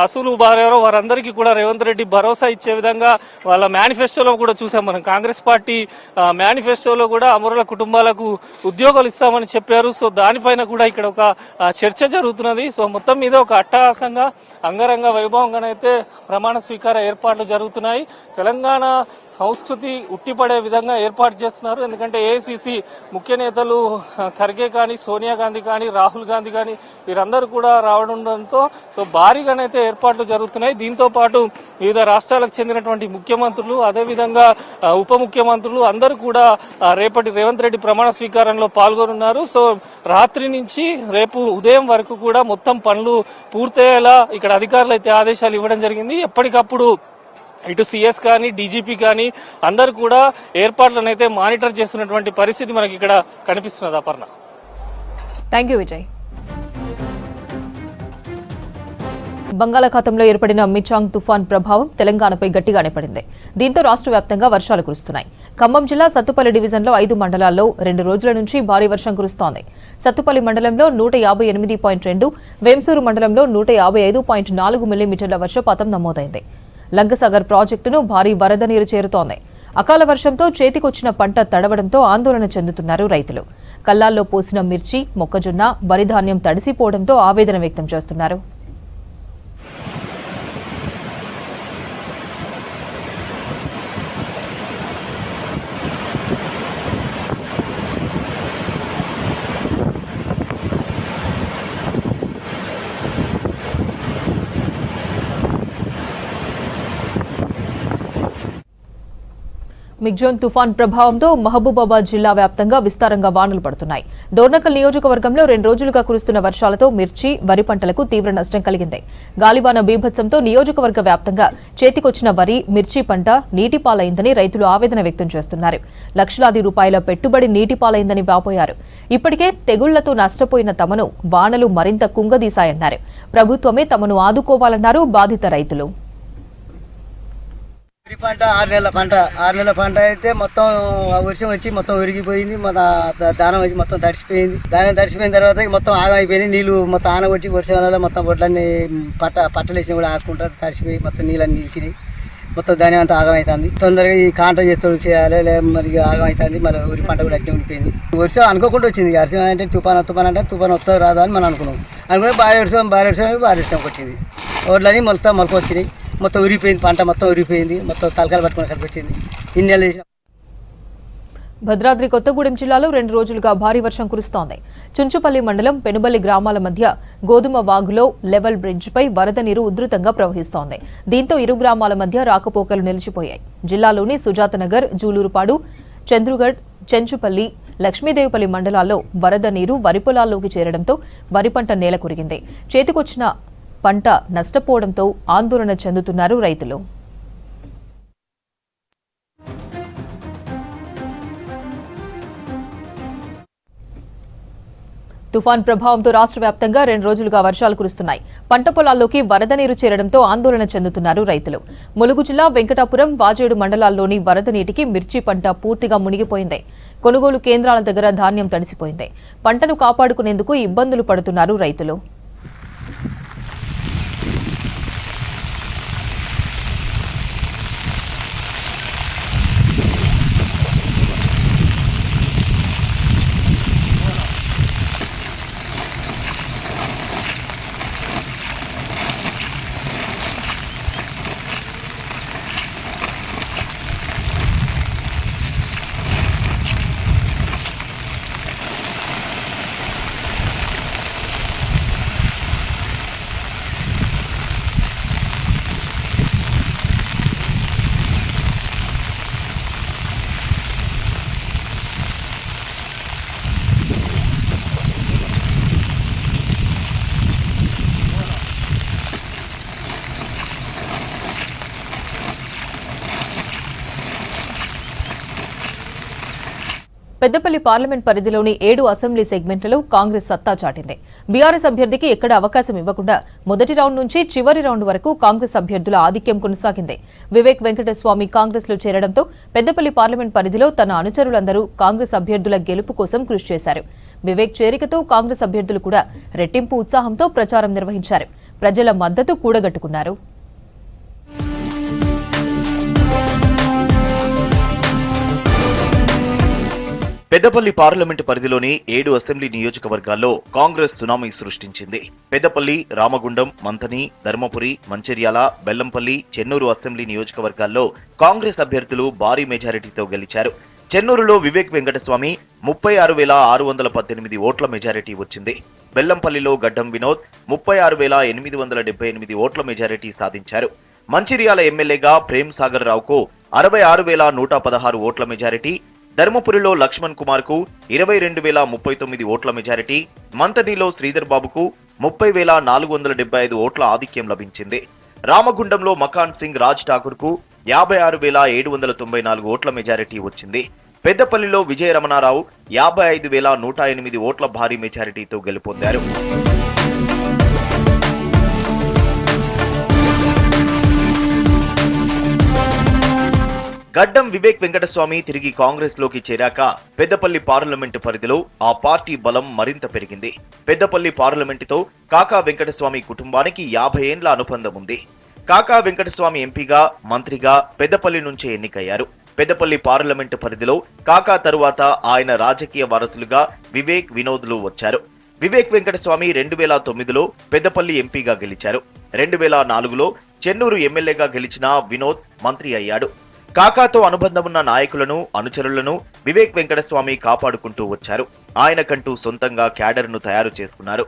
అసూలు బారారో వారందరికీ కూడా రేవంత్ రెడ్డి భరోసా ఇచ్చే విధంగా వాళ్ళ మేనిఫెస్టోలో కూడా చూసాం మనం. కాంగ్రెస్ పార్టీ మేనిఫెస్టోలో కూడా అమరుల కుటుంబాలకు ఉద్యోగాలు ఇస్తామని చెప్పారు. సో దానిపైన కూడా ఇక్కడ ఒక చర్చ జరుగుతున్నది. సో మొత్తం మీద ఒక అట్టహాసంగా అంగరంగ వైభవంగానైతే ప్రమాణ స్వీకార ఏర్పాట్లు జరుగుతున్నాయి. తెలంగాణ సంస్కృతి ఉట్టిపడే విధంగా ఏర్పాటు చేస్తున్నారు. ఎందుకంటే ఏఐసిసి ముఖ్య నేతలు ఖర్గే కానీ, సోనియా గాంధీ కానీ, రాహుల్ గాంధీ కానీ వీరందరూ కూడా రావడంతో సో భారీగానైతే ఏర్పాట్లు జరుగుతున్నాయి. దీంతో పాటు వివిధ రాష్ట్రాలకు చెందినటువంటి ముఖ్యమంత్రులు అదేవిధంగా ఉప ముఖ్యమంత్రులు అందరూ కూడా రేపటి రేవంత్ రెడ్డి ప్రమాణ స్వీకారంలో పాల్గొనున్నారు. సో రాత్రి నుంచి రేపు ఉదయం వరకు కూడా మొత్తం పనులు పూర్తయ్యేలా ఇక్కడ అధికారులు అయితే ఆదేశాలు ఇవ్వడం జరిగింది. ఎప్పటికప్పుడు ఇటు సిఎస్ కానీ, డీజీపీ కానీ అందరూ కూడా ఏర్పాట్లను అయితే మానిటర్ చేస్తున్నటువంటి పరిస్థితి మనకి ఇక్కడ కనిపిస్తున్నది. అపర్ణ. Thank you Vijay. బంగాళాఖాతంలో ఏర్పడిన మిచాంగ్ తుఫాన్ ప్రభావం తెలంగాణపై గట్టిగానే పడింది. దీంతో రాష్ట్ర వ్యాప్తంగా వర్షాలు కురుస్తున్నాయి. ఖమ్మం జిల్లా సత్తుపల్లి డివిజన్లో 5 మండలాల్లో 2 రోజుల నుంచి భారీ వర్షం కురుస్తోంది. సత్తుపల్లి మండలంలో 158.2, వేంసూరు మండలంలో 155.4 మిల్లీమీటర్ల వర్షపాతం నమోదైంది. లంగసాగర్ ప్రాజెక్టును భారీ వరద నీరు చేరుతోంది. అకాల వర్షంతో చేతికొచ్చిన పంట తడవడంతో ఆందోళన చెందుతున్నారు రైతులు. కల్లాల్లో పోసిన మిర్చి, మొక్కజొన్న, వరిధాన్యం తడిసిపోవడంతో ఆవేదన వ్యక్తం చేస్తున్నారు. మిగ్జోన్ తుఫాన్ ప్రభావంతో మహబూబాబాద్ జిల్లా వ్యాప్తంగా విస్తారంగా వానలు పడుతున్నాయి. డోర్నకల్ నియోజకవర్గంలో 2 రోజులుగా కురుస్తున్న వర్షాలతో మిర్చి, వరి పంటలకు తీవ్ర నష్టం కలిగింది. గాలివాన బీభత్సంతో నియోజకవర్గ వ్యాప్తంగా చేతికొచ్చిన వరి, మిర్చి పంట నీటిపాలైందని రైతులు ఆవేదన వ్యక్తం చేస్తున్నారు. లక్షలాది రూపాయల పెట్టుబడి నీటిపాలైందని వాపోయారు. ఇప్పటికే తెగుళ్లతో నష్టపోయిన తమను వానలు మరింత కుంగదీశాయన్నారు. ప్రభుత్వమే తమను ఆదుకోవాలన్నారు బాధిత రైతులు. వరి పంట 6 నెలల పంట అయితే మొత్తం వర్షం వచ్చి మొత్తం విరిగిపోయింది. దానం వచ్చి మొత్తం తడిసిపోయింది. దాని తడిసిపోయిన తర్వాత మొత్తం ఆగమైపోయింది. నీళ్లు మొత్తం ఆనగొట్టి వర్షం వల్ల మొత్తం వడ్లన్నీ పట్టలేసిన కూడా ఆసుకుంటారు. తడిసిపోయి మొత్తం నీళ్ళని నిలిచినాయి. మొత్తం ధాన్యం అంతా ఆగమవుతుంది. తొందరగా ఈ కాంట చేతులు చేయాలి, మరి ఆగమవుతుంది. మళ్ళీ వరి పంట కూడా అట్లే ఉండిపోయింది. వర్షం అనుకోకుండా వచ్చింది. వర్షం అంటే తుఫాన్ అంటే తుఫాన్ వస్తుంది రాదా అని మనం అనుకున్నాం. భారీ వర్షం వచ్చింది. వడ్లని మొలకొచ్చినాయి. మొత్తం ఉరిపోయింది. పంట మొత్తం ఉరిపోయింది. మొత్తం తలకాయలు పట్టుకుని అక్కడ పెట్టింది. ఇన్నెల భద్రాద్రి కొత్తగూడెం జిల్లాలో 2 రోజులుగా భారీ వర్షం కురుస్తోంది. చుంచుపల్లి మండలం పెనుబల్లి గ్రామాల మధ్య గోధుమ వాగులో లెవెల్ బ్రిడ్జిపై వరద నీరు ఉధృతంగా ప్రవహిస్తోంది. దీంతో ఇరు గ్రామాల మధ్య రాకపోకలు నిలిచిపోయాయి. జిల్లాలోని సుజాతనగర్, జూలూరుపాడు, చంద్రుగఢ్, చెంచుపల్లి, లక్ష్మీదేవిపల్లి మండలాల్లో వరద నీరు వరి పొలాల్లోకి చేరడంతో వరి పంట నేల కురిగింది. చేతికొచ్చిన పంట నష్టపోవడంతో ఆందోళన చెందుతున్నారు రైతులు. తుఫాన్ ప్రభావంతో రాష్ట్ర వ్యాప్తంగా 2 రోజులుగా వర్షాలు కురుస్తున్నాయి. పంట పొలాల్లోకి వరద నీరు చేరడంతో ఆందోళన చెందుతున్నారు రైతులు. ములుగు జిల్లా వెంకటాపురం, వాజేడు మండలాల్లోని వరద నీటికి మిర్చి పంట పూర్తిగా మునిగిపోయింది. కొనుగోలు కేంద్రాల దగ్గర ధాన్యం తడిసిపోయింది. పంటను కాపాడుకునేందుకు ఇబ్బందులు పడుతున్నారు రైతులు. పెద్దపల్లి పార్లమెంట్ పరిధిలోని 7 అసెంబ్లీ సెగ్మెంట్లలో కాంగ్రెస్ సత్తా చాటింది. బీఆర్ఎస్ అభ్యర్థికి ఎక్కడ అవకాశం ఇవ్వకుండా మొదటి రౌండ్ నుంచి చివరి రౌండ్ వరకు కాంగ్రెస్ అభ్యర్థుల ఆధిక్యం కొనసాగింది. వివేక్ వెంకటస్వామి కాంగ్రెస్ లో చేరడంతో పెద్దపల్లి పార్లమెంట్ పరిధిలో తన అనుచరులందరూ కాంగ్రెస్ అభ్యర్థుల గెలుపు కోసం కృషి చేశారు. వివేక్ చేరికతో కాంగ్రెస్ అభ్యర్థులు కూడా రెట్టింపు ఉత్సాహంతో ప్రచారం నిర్వహించారు. ప్రజల మద్దతు కూడగట్టుకున్నారు. పెద్దపల్లి పార్లమెంటు పరిధిలోని 7 అసెంబ్లీ నియోజకవర్గాల్లో కాంగ్రెస్ సునామీ సృష్టించింది. పెద్దపల్లి, రామగుండం, మంథని, ధర్మపురి, మంచిర్యాల, బెల్లంపల్లి, చెన్నూరు అసెంబ్లీ నియోజకవర్గాల్లో కాంగ్రెస్ అభ్యర్థులు భారీ మెజారిటీతో గెలిచారు. చెన్నూరులో వివేక్ వెంకటస్వామి 36,618 ఓట్ల మెజారిటీ వచ్చింది. బెల్లంపల్లిలో గడ్డం వినోద్ 36,878 ఓట్ల మెజారిటీ సాధించారు. మంచిర్యాల ఎమ్మెల్యేగా ప్రేమ్ సాగర్ రావుకు 66,116 ఓట్ల మెజారిటీ, ధర్మపురిలో లక్ష్మణ్ కుమార్ కు 22,039 ఓట్ల మెజారిటీ, మంతనిలో శ్రీధర్ బాబుకు 30,475 ఓట్ల ఆధిక్యం లభించింది. రామగుండంలో మకాన్ సింగ్ రాజ్ ఠాకూర్ కు 56,794 ఓట్ల మెజారిటీ వచ్చింది. పెద్దపల్లిలో విజయ రమణారావు 55,108 ఓట్ల భారీ మెజారిటీతో గెలుపొందారు. గడ్డం వివేక్ వెంకటస్వామి తిరిగి కాంగ్రెస్ లోకి చేరాక పెద్దపల్లి పార్లమెంటు పరిధిలో ఆ పార్టీ బలం మరింత పెరిగింది. పెద్దపల్లి పార్లమెంటుతో కాకా వెంకటస్వామి కుటుంబానికి 50 ఏండ్ల అనుబంధం ఉంది. కాకా వెంకటస్వామి ఎంపీగా, మంత్రిగా పెద్దపల్లి నుంచే ఎన్నికయ్యారు. పెద్దపల్లి పార్లమెంటు పరిధిలో కాకా తరువాత ఆయన రాజకీయ వారసులుగా వివేక్, వినోద్లు వచ్చారు. వివేక్ వెంకటస్వామి 2009లో పెద్దపల్లి ఎంపీగా గెలిచారు. 2004లో చెన్నూరు ఎమ్మెల్యేగా గెలిచిన వినోద్ మంత్రి అయ్యాడు. కాకాతో అనుబంధం ఉన్న నాయకులను, అనుచరులను వివేక్ వెంకటస్వామి కాపాడుకుంటూ వచ్చారు. ఆయనకంటూ సొంతంగా క్యాడర్ను తయారు చేసుకున్నారు.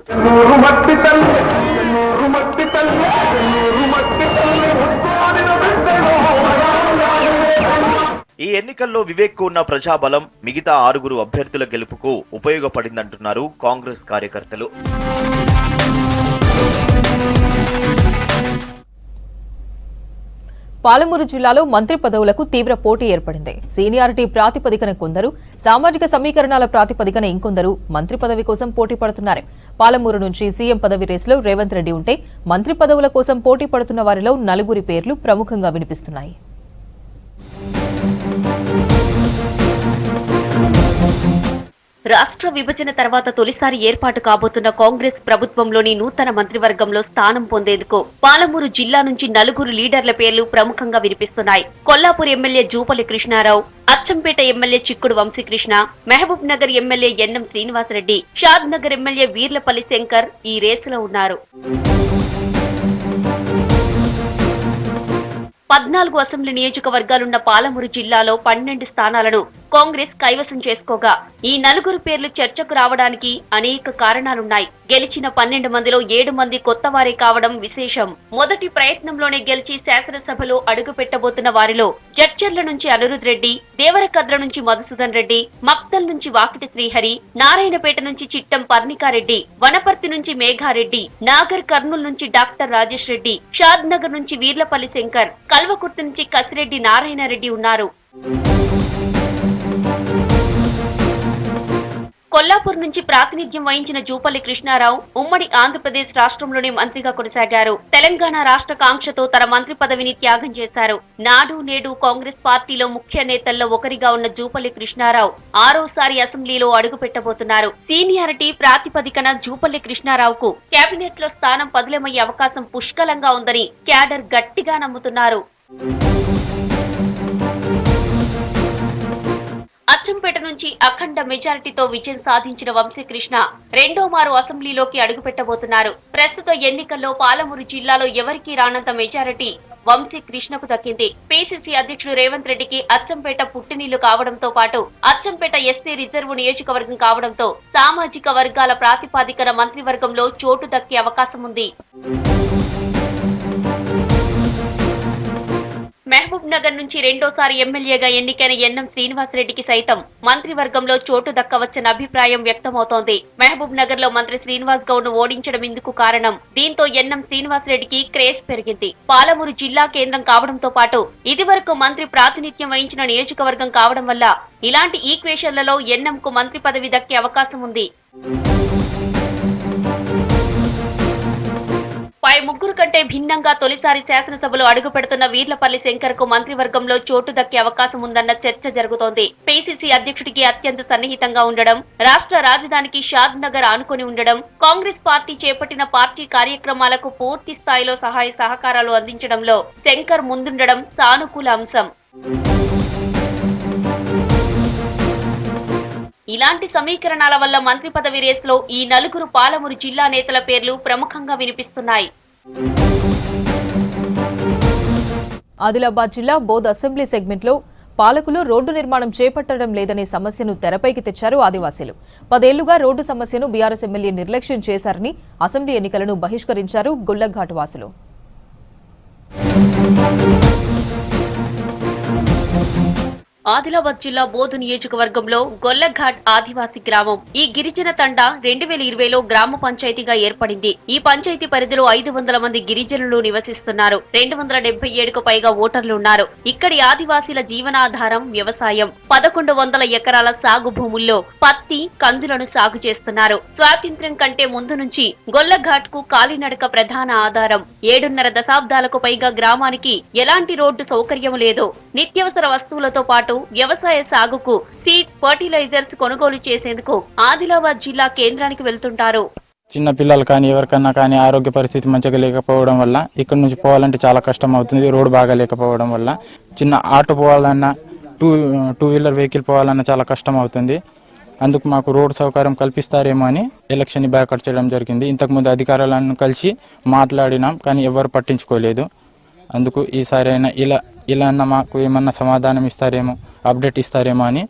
ఈ ఎన్నికల్లో వివేక్ కు ఉన్న ప్రజాబలం మిగతా 6 అభ్యర్థుల గెలుపుకు ఉపయోగపడిందంటున్నారు కాంగ్రెస్ కార్యకర్తలు. పాలమూరు జిల్లాలో మంత్రి పదవులకు తీవ్ర పోటీ ఏర్పడింది. సీనియారిటీ ప్రాతిపదికన కొందరు, సామాజిక సమీకరణాల ప్రాతిపదికన ఇంకొందరు మంత్రి పదవి కోసం పోటీ పడుతున్నారు. పాలమూరు నుంచి సీఎం పదవి రేసులో రేవంత్ రెడ్డి ఉంటే మంత్రి పదవుల కోసం పోటీ పడుతున్న వారిలో 4 పేర్లు ప్రముఖంగా వినిపిస్తున్నాయి. రాష్ట్ర విభజన తర్వాత తొలిసారి ఏర్పాటు కాబోతున్న కాంగ్రెస్ ప్రభుత్వంలోని నూతన మంత్రివర్గంలో స్థానం పొందేందుకు పాలమూరు జిల్లా నుంచి 4 లీడర్ల పేర్లు ప్రముఖంగా వినిపిస్తున్నాయి. కొల్లాపూర్ ఎమ్మెల్యే జూపల్లి కృష్ణారావు, అచ్చంపేట ఎమ్మెల్యే చిక్కుడు వంశీకృష్ణ, మహబూబ్ నగర్ ఎమ్మెల్యే ఎన్ఎం శ్రీనివాసరెడ్డి, షాద్ నగర్ ఎమ్మెల్యే వీర్లపల్లి శంకర్ ఈ రేసులో ఉన్నారు. 14 అసెంబ్లీ నియోజకవర్గాలున్న పాలమూరు జిల్లాలో 12 స్థానాలను కాంగ్రెస్ కైవసం చేసుకోగా ఈ 4 పేర్లు చర్చకు రావడానికి అనేక కారణాలున్నాయి. గెలిచిన 12 మందిలో 7 మంది కొత్తవారే కావడం విశేషం. మొదటి ప్రయత్నంలోనే గెలిచి శాసనసభలో అడుగు పెట్టబోతున్న వారిలో జడ్చర్ల నుంచి అనిరుద్ రెడ్డి, దేవరకద్ర నుంచి మధుసూదన్ రెడ్డి, మక్తల్ నుంచి వాకిటి శ్రీహరి, నారాయణపేట నుంచి చిట్టం పర్ణికారెడ్డి, వనపర్తి నుంచి మేఘారెడ్డి, నాగర్ కర్నూలు నుంచి డాక్టర్ రాజేష్ రెడ్డి, షాద్ నగర్ నుంచి వీర్లపల్లి శంకర్, కల్వకుర్తి నుంచి కసిరెడ్డి నారాయణరెడ్డి ఉన్నారు. కొల్లాపూర్ నుంచి ప్రాతినిధ్యం వహించిన జూపల్లి కృష్ణారావు ఉమ్మడి ఆంధ్రప్రదేశ్ రాష్ట్రంలోనే మంత్రిగా కొనసాగారు. తెలంగాణ రాష్ట్ర కాంక్షతో తన మంత్రి పదవిని త్యాగం చేశారు. నాడు నేడు కాంగ్రెస్ పార్టీలో ముఖ్య నేతల్లో ఒకరిగా ఉన్న జూపల్లి కృష్ణారావు 6వసారి అసెంబ్లీలో అడుగు పెట్టబోతున్నారు. సీనియారిటీ ప్రాతిపదికన జూపల్లి కృష్ణారావుకు కేబినెట్ లో స్థానం పదిలమయ్యే అవకాశం పుష్కలంగా ఉందని క్యాడర్ గట్టిగా నమ్ముతున్నారు. అచ్చంపేట నుంచి అఖండ మెజారిటీతో విజయం సాధించిన వంశీకృష్ణ 2వ మారు అసెంబ్లీలోకి అడుగుపెట్టబోతున్నారు. ప్రస్తుత ఎన్నికల్లో పాలమూరు జిల్లాలో ఎవరికీ రానంత మెజారిటీ వంశీకృష్ణకు దక్కింది. పీసీసీ అధ్యక్షుడు రేవంత్ రెడ్డికి అచ్చంపేట పుట్టినీళ్లు కావడంతో పాటు అచ్చంపేట ఎస్సీ రిజర్వ్ నియోజకవర్గం కావడంతో సామాజిక వర్గాల ప్రాతిపదికన మంత్రివర్గంలో చోటు దక్కే అవకాశం ఉంది. మహబూబ్ నగర్ నుంచి రెండోసారి ఎమ్మెల్యేగా ఎన్నికైన ఎన్ఎం శ్రీనివాసరెడ్డికి సైతం మంత్రివర్గంలో చోటు దక్కవచ్చన్న అభిప్రాయం వ్యక్తమవుతోంది. మహబూబ్ నగర్ లో మంత్రి శ్రీనివాస్ గౌడ్ ను ఓడించడం ఇందుకు కారణం. దీంతో ఎన్ఎం శ్రీనివాసరెడ్డికి క్రేజ్ పెరిగింది. పాలమూరు జిల్లా కేంద్రం కావడంతో పాటు ఇదివరకు మంత్రి ప్రాతినిధ్యం వహించిన నియోజకవర్గం కావడం వల్ల ఇలాంటి ఈక్వేషన్లలో ఎన్ఎం కు మంత్రి పదవి దక్కే అవకాశం ఉంది. పై ముగ్గురు కంటే భిన్నంగా తొలిసారి శాసనసభలో అడుగు పెడుతున్న వీర్లపల్లి శంకర్ కు మంత్రివర్గంలో చోటు దక్కే అవకాశం ఉందన్న చర్చ జరుగుతోంది. పిసిసి అధ్యక్షుడికి అత్యంత సన్నిహితంగా ఉండడం, రాష్ట్ర రాజధానికి షాద్ నగర్ ఆనుకుని ఉండడం, కాంగ్రెస్ పార్టీ చేపట్టిన పార్టీ కార్యక్రమాలకు పూర్తి స్థాయిలో సహాయ సహకారాలు అందించడంలో శంకర్ ముందుండడం సానుకూల అంశం. ఇలాంటి సమీకరణాల వల్ల మంత్రి పదవి రేసులో ఈ నలుగురు పాలమూరు జిల్లా నేతల పేర్లు ప్రముఖంగా వినిపిస్తున్నాయి. ఆదిలాబాద్ జిల్లా బోధ్ అసెంబ్లీ సెగ్మెంట్లో పాలకులు రోడ్డు నిర్మాణం చేపట్టడం లేదనే సమస్యను తెరపైకి తెచ్చారు ఆదివాసీలు. 10 ఏళ్లుగా రోడ్డు సమస్యను బీఆర్ఎస్ ఎమ్మెల్యే నిర్లక్ష్యం చేశారని అసెంబ్లీ ఎన్నికలను బహిష్కరించారు గొల్లఘాట్ వాసులు. ఆదిలాబాద్ జిల్లా బోధు నియోజకవర్గంలో గొల్లఘాట్ ఆదివాసీ గ్రామం. ఈ గిరిజన తండా 2020లో గ్రామ పంచాయతీగా ఏర్పడింది. ఈ పంచాయతీ పరిధిలో 500 మంది గిరిజనులు నివసిస్తున్నారు. 277కు పైగా ఓటర్లు ఉన్నారు. ఇక్కడి ఆదివాసీల జీవనాధారం వ్యవసాయం. 1100 ఎకరాల సాగు భూముల్లో పత్తి, కందులను సాగు చేస్తున్నారు. స్వాతంత్ర్యం కంటే ముందు నుంచి గొల్లఘాట్ కు కాలినడక ప్రధాన ఆధారం. 7.5 దశాబ్దాలకు పైగా గ్రామానికి ఎలాంటి రోడ్డు సౌకర్యం లేదు. నిత్యావసర వస్తువులతో పాటు వ్యవసాయ సాగుకు సీడ్, ఫర్టిలైజర్స్ కొనుగోలు చేసేందుకు ఆదిలాబాద్ జిల్లా కేంద్రానికి వెళ్తుంటారు. చిన్న పిల్లలు కానీ ఎవరికన్నా కానీ ఆరోగ్య పరిస్థితి మంచిగా లేకపోవడం వల్ల ఇక్కడ నుంచి పోవాలంటే చాలా కష్టం అవుతుంది. రోడ్డు బాగా లేకపోవడం వల్ల చిన్న ఆటో పోవాలన్నా, టూ వీలర్ వెహికల్ పోవాలన్నా చాలా కష్టం అవుతుంది. అందుకు మాకు రోడ్డు సౌకర్యం కల్పిస్తారేమో అని ఎలక్షన్ బ్యాకట్ చేయడం జరిగింది. ఇంతకుముందు అధికారులను కలిసి మాట్లాడినాం, కానీ ఎవరు పట్టించుకోలేదు. అందుకు ఈసారి అయినా ఇలా మాకు ఏమన్నా సమాధానం ఇస్తారేమో, అప్డేట్ ఇస్తారేమో అని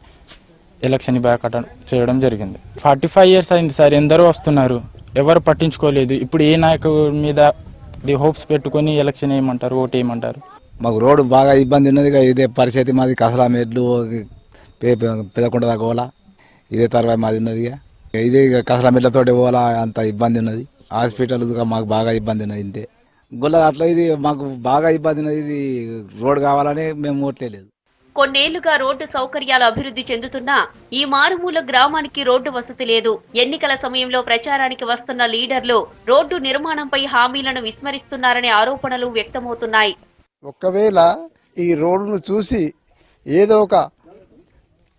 ఎలక్షన్ బ్యాకట్ చేయడం జరిగింది. 45 years అయింది సార్, ఎందరో వస్తున్నారు, ఎవరు పట్టించుకోలేదు. ఇప్పుడు ఏ నాయకుడి మీద హోప్స్ పెట్టుకొని ఎలక్షన్ వేయమంటారు, ఓటు వేయమంటారు. మాకు రోడ్డు బాగా ఇబ్బంది ఉన్నది. ఇదే పరిస్థితి మాది. కసలా మెడ్లు పెదకొండ దాకా పోవాలా, ఇదే తర్వాత మాది ఉన్నది. ఇదే కసలా మెడ్లతోటి పోవాలా, అంత ఇబ్బంది ఉన్నది. హాస్పిటల్స్ మాకు బాగా ఇబ్బంది ఉన్నది. ఇంతే గొల్లఘాట్లో ఇది మాకు బాగా ఇబ్బంది ఉన్నది. ఇది రోడ్డు కావాలని మేము ఓట్లేదు. కొన్నేళ్లుగా రోడ్డు సౌకర్యాలు అభివృద్ధి చెందుతున్నా ఈ మారుమూల గ్రామానికి రోడ్డు వసతి లేదు. ఎన్నికల సమయంలో ప్రచారానికి వస్తున్న లీడర్లు రోడ్డు నిర్మాణంపై హామీలను విస్మరిస్తున్నారనే ఆరోపణలు వ్యక్తమవుతున్నాయి. ఒకవేళ ఈ రోడ్డును చూసి ఏదో ఒక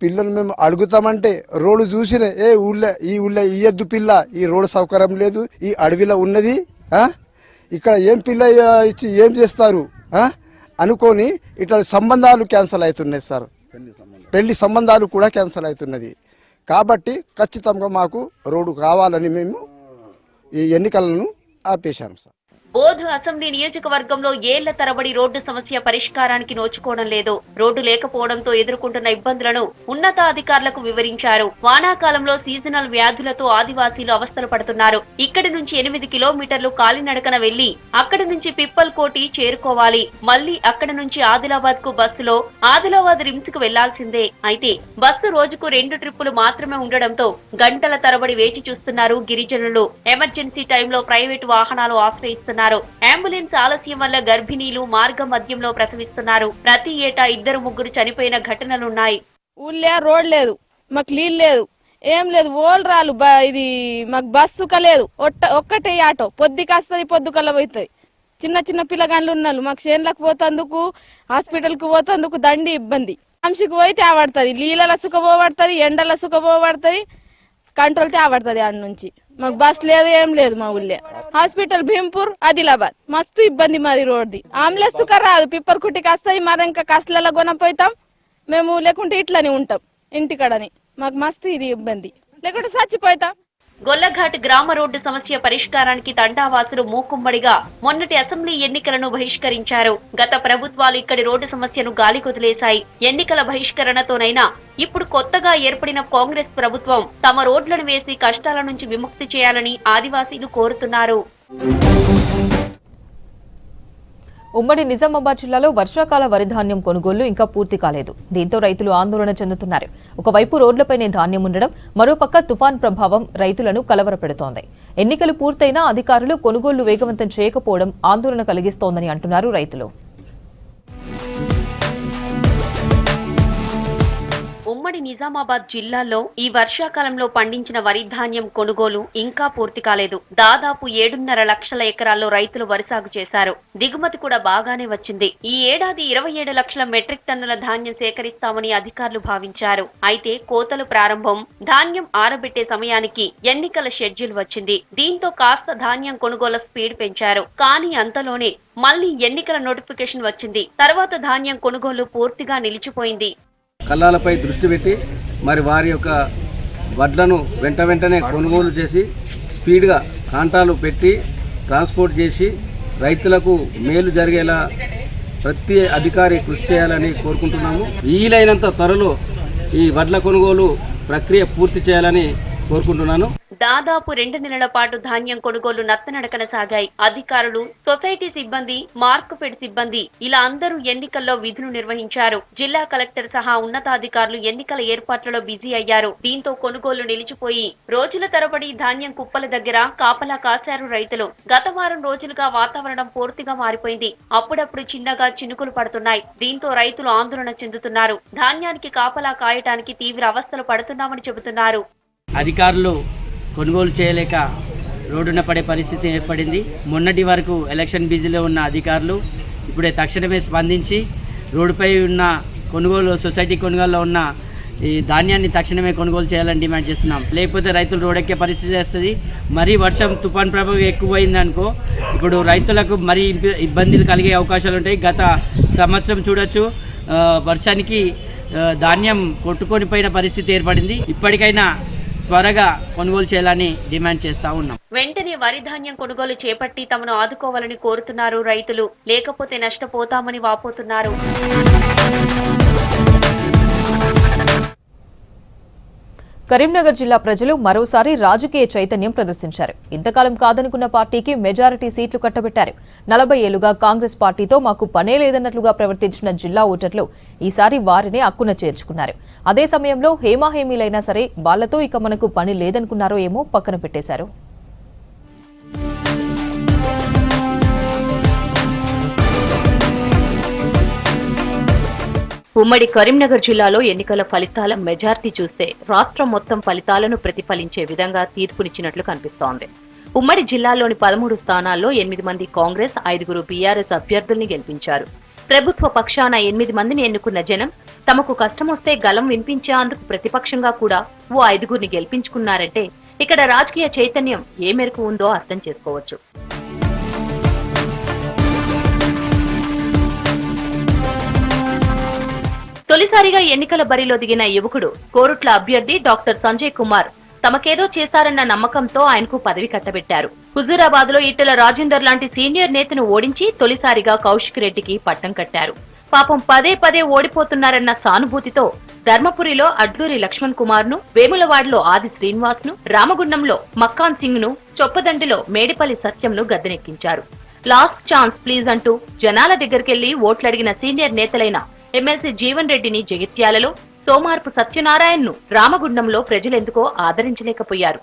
పిల్లలు మేము అడుగుతామంటే రోడ్డు చూసినే ఈ ఊళ్ళో ఇయ్యద్దు పిల్ల, ఈ రోడ్డు సౌకర్యం లేదు, ఈ అడవిలో ఉన్నది, ఇక్కడ ఏం పిల్ల ఇచ్చి ఏం చేస్తారు అనుకొని ఇట్లా సంబంధాలు క్యాన్సల్ అవుతున్నాయి సార్. పెళ్లి సంబంధాలు కూడా క్యాన్సల్ అవుతున్నది. కాబట్టి ఖచ్చితంగా మాకు రోడ్డు కావాలని మేము ఈ ఎన్నికలను ఆపేశాం సార్. బోధ్ అసెంబ్లీ నియోజకవర్గంలో ఏళ్ల తరబడి రోడ్డు సమస్య పరిష్కారానికి నోచుకోవడం లేదు. రోడ్డు లేకపోవడంతో ఎదుర్కొంటున్న ఇబ్బందులను ఉన్నతాధికారులకు వివరించారు. వానాకాలంలో సీజనల్ వ్యాధులతో ఆదివాసీలు అవస్థలు పడుతున్నారు. ఇక్కడి నుంచి 8 కిలోమీటర్లు కాలినడకన వెళ్లి అక్కడి నుంచి పిప్పల్ కోటి చేరుకోవాలి. మళ్లీ అక్కడి నుంచి ఆదిలాబాద్ కు బస్సులో ఆదిలాబాద్ రిమ్స్ కు వెళ్లాల్సిందే. అయితే బస్సు రోజుకు 2 ట్రిప్పులు మాత్రమే ఉండడంతో గంటల తరబడి వేచి చూస్తున్నారు గిరిజనులు. ఎమర్జెన్సీ టైంలో ప్రైవేటు వాహనాలు ఆశ్రయిస్తున్నారు. అంబులెన్స్ ఆలస్యం వల్ల గర్భిణీలు మార్గ మధ్యంలో ప్రసవిస్తున్నారు. ప్రతి ఏటా 2-3 చనిపోయిన ఘటనలున్నాయి. ఊళ్ళే రోడ్ లేదు, మాకు నీళ్ళు లేదు, ఏం లేదు. ఓళ్ళు రాలు ఇది మాకు బస్సు లేదు. ఒక్కటే ఆటో పొద్దుకి వస్తుంది, పొద్దుకల్లా పోతుంది. చిన్న పిల్లగాళ్ళు ఉన్నారు. మాకు చేనులకు పోతందుకు, హాస్పిటల్కి పోతందుకు దండి ఇబ్బంది. అంశకు పోయి తేవడుతుంది, నీళ్ళ సుఖపోబడుతుంది, ఎండల సుఖపోబడుతుంది, కంట్రోల్ తేవడుతుంది. ఆడ నుంచి మాకు బస్ లేదు, ఏం లేదు. మా ఊళ్ళే హాస్పిటల్ భీంపూర్, ఆదిలాబాద్ మస్తు ఇబ్బంది మాది. రోడ్ది ఆంబులెన్స్ సుఖ రాదు, పిప్పర్ కుట్టికి వస్తాయి. మరి ఇంకా కష్టలలో కొనపోతాం మేము, లేకుంటే ఇట్లని ఉంటాం ఇంటికాడని. మాకు మస్తు ఇది ఇబ్బంది, లేకుంటే చచ్చిపోతాం. గొల్లఘాట్ గ్రామ రోడ్డు సమస్య పరిష్కారానికి తండావాసులు మూకుమ్మడిగా మొన్నటి అసెంబ్లీ ఎన్నికలను బహిష్కరించారు. గత ప్రభుత్వాలు ఇక్కడి రోడ్డు సమస్యను గాలికొదిలేశాయి. ఎన్నికల బహిష్కరణతోనైనా ఇప్పుడు కొత్తగా ఏర్పడిన కాంగ్రెస్ ప్రభుత్వం తమ రోడ్లను వేసి కష్టాల నుంచి విముక్తి చేయాలని ఆదివాసీలు కోరుతున్నారు. ఉమ్మడి నిజామాబాద్ జిల్లాలో వర్షాకాల వరి ధాన్యం కొనుగోళ్లు ఇంకా పూర్తి కాలేదు. దీంతో రైతులు ఆందోళన చెందుతున్నారు. ఒకవైపు రోడ్లపైనే ధాన్యం ఉండడం, మరోపక్క తుఫాన్ ప్రభావం రైతులను కలవరపెడుతోంది. ఎన్నికలు పూర్తయినా అధికారులు కొనుగోళ్లు వేగవంతం చేయకపోవడం ఆందోళన కలిగిస్తోందని అంటున్నారు రైతులు. ఉమ్మడి నిజామాబాద్ జిల్లాలో ఈ వర్షాకాలంలో పండించిన వరి ధాన్యం కొనుగోలు ఇంకా పూర్తి కాలేదు. దాదాపు 7.5 లక్షల ఎకరాల్లో రైతులు వరి సాగు చేశారు. దిగుమతి కూడా బాగానే వచ్చింది. ఈ ఏడాది 27 లక్షల మెట్రిక్ టన్నుల ధాన్యం సేకరిస్తామని అధికారులు భావించారు. అయితే కోతలు ప్రారంభం, ధాన్యం ఆరబెట్టే సమయానికి ఎన్నికల షెడ్యూల్ వచ్చింది. దీంతో కాస్త ధాన్యం కొనుగోలు స్పీడ్ పెంచారు. కానీ అంతలోనే మళ్లీ ఎన్నికల నోటిఫికేషన్ వచ్చింది. తర్వాత ధాన్యం కొనుగోలు పూర్తిగా నిలిచిపోయింది. కల్లాలపై దృష్టి పెట్టి మరి వారి యొక్క వడ్లను వెంటనే కొనుగోలు చేసి స్పీడ్గా కాంటాలు పెట్టి ట్రాన్స్పోర్ట్ చేసి రైతులకు మేలు జరిగేలా ప్రతి అధికారి కృషి చేయాలని కోరుకుంటున్నాము. వీలైనంత త్వరలో ఈ వడ్ల కొనుగోలు ప్రక్రియ పూర్తి చేయాలని కోరుకుంటున్నాను. దాదాపు 2 నెలల పాటు ధాన్యం కొనుగోలు నత్తనడకన సాగాయి. అధికారులు, సొసైటీ సిబ్బంది, మార్కెట్ సిబ్బంది ఇలా అందరూ ఎన్నికల్లో విధులు నిర్వహించారు. జిల్లా కలెక్టర్ సహా ఉన్నతాధికారులు ఎన్నికల ఏర్పాట్లలో బిజీ అయ్యారు. దీంతో కొనుగోలు నిలిచిపోయి రోజుల తరబడి ధాన్యం కుప్పల దగ్గర కాపలా కాశారు రైతులు. గత వారం రోజులుగా వాతావరణం పూర్తిగా మారిపోయింది. అప్పుడప్పుడు చిన్నగా చినుకులు పడుతున్నాయి. దీంతో రైతులు ఆందోళన చెందుతున్నారు. ధాన్యానికి కాపలా కాయటానికి తీవ్ర అవస్థలు పడుతున్నామని చెబుతున్నారు. అధికారులు కొనుగోలు చేయలేక రోడ్డున పడే పరిస్థితి ఏర్పడింది. మొన్నటి వరకు ఎలక్షన్ బిజీలో ఉన్న అధికారులు ఇప్పుడే తక్షణమే స్పందించి రోడ్డుపై ఉన్న సొసైటీ కొనుగోలులో ఉన్న ఈ ధాన్యాన్ని తక్షణమే కొనుగోలు చేయాలని డిమాండ్ చేస్తున్నాం. లేకపోతే రైతులు రోడ్డెక్కే పరిస్థితి వస్తుంది. మరీ వర్షం తుఫాన్ ప్రభావం ఎక్కువైందనుకో ఇప్పుడు రైతులకు మరీ ఇబ్బందులు కలిగే అవకాశాలు ఉంటాయి. గత సంవత్సరం చూడొచ్చు, వర్షానికి ధాన్యం కొట్టుకొని పోయిన పరిస్థితి ఏర్పడింది. ఇప్పటికైనా త్వరగా కొనుగోలు చేయాలని డిమాండ్ చేస్తా ఉన్నాం. వెంటనే వరి ధాన్యం కొనుగోలు చేపట్టి తమను ఆదుకోవాలని కోరుతున్నారు రైతులు. లేకపోతే నష్టపోతామని వాపోతున్నారు. కరీంనగర్ జిల్లా ప్రజలు మరోసారి రాజకీయ చైతన్యం ప్రదర్శించారు. ఇంతకాలం కాదనుకున్న పార్టీకి మెజారిటీ సీట్లు కట్టబెట్టారు. 40 ఏళ్లుగా కాంగ్రెస్ పార్టీతో మాకు పనే లేదన్నట్లుగా ప్రవర్తించిన జిల్లా ఓటర్లు ఈసారి వారిని అక్కున చేర్చుకున్నారు. అదే సమయంలో హేమాహేమీలైనా సరే వాళ్లతో ఇక మనకు పని లేదనుకున్నారో ఏమో పక్కన పెట్టేశారు. ఉమ్మడి కరీంనగర్ జిల్లాలో ఎన్నికల ఫలితాల మెజార్టీ చూస్తే రాష్ట్రం మొత్తం ఫలితాలను ప్రతిఫలించే విధంగా తీర్పునిచ్చినట్లు కనిపిస్తోంది. ఉమ్మడి జిల్లాలోని 13 స్థానాల్లో 8 మంది కాంగ్రెస్, 5 బీఆర్ఎస్ అభ్యర్థుల్ని గెలిపించారు. ప్రభుత్వ పక్షాన 8 మందిని ఎన్నుకున్న జనం తమకు కష్టమొస్తే గలం వినిపించేందుకు ప్రతిపక్షంగా కూడా ఓ 5గురిని గెలిపించుకున్నారంటే ఇక్కడ రాజకీయ చైతన్యం ఏ మేరకు ఉందో అర్థం చేసుకోవచ్చు. తొలిసారిగా ఎన్నికల బరిలో దిగిన యువకుడు కోరుట్ల అభ్యర్థి డాక్టర్ సంజయ్ కుమార్ తమకేదో చేశారన్న నమ్మకంతో ఆయనకు పదవి కట్టబెట్టారు. హుజూరాబాద్ లో ఈటెల రాజేందర్ లాంటి సీనియర్ నేతను ఓడించి తొలిసారిగా కౌశిక్ రెడ్డికి పట్టం కట్టారు. పాపం పదే ఓడిపోతున్నారన్న సానుభూతితో ధర్మపురిలో అడ్లూరి లక్ష్మణ్ కుమార్ ను, వేములవాడలో ఆది శ్రీనివాస్ ను, రామగుండంలో మక్కాన్ సింగ్ ను, చొప్పదండిలో మేడిపల్లి సత్యంను గద్దెనెక్కించారు. లాస్ట్ ఛాన్స్ ప్లీజ్ అంటూ జనాల దగ్గరికెళ్లి ఓట్లడిగిన సీనియర్ నేతలైన ఎమ్మెల్సీ జీవన్ రెడ్డిని జగిత్యాలలో, సోమార్పు సత్యనారాయణను రామగుండంలో ప్రజలెందుకో ఆదరించలేకపోయారు.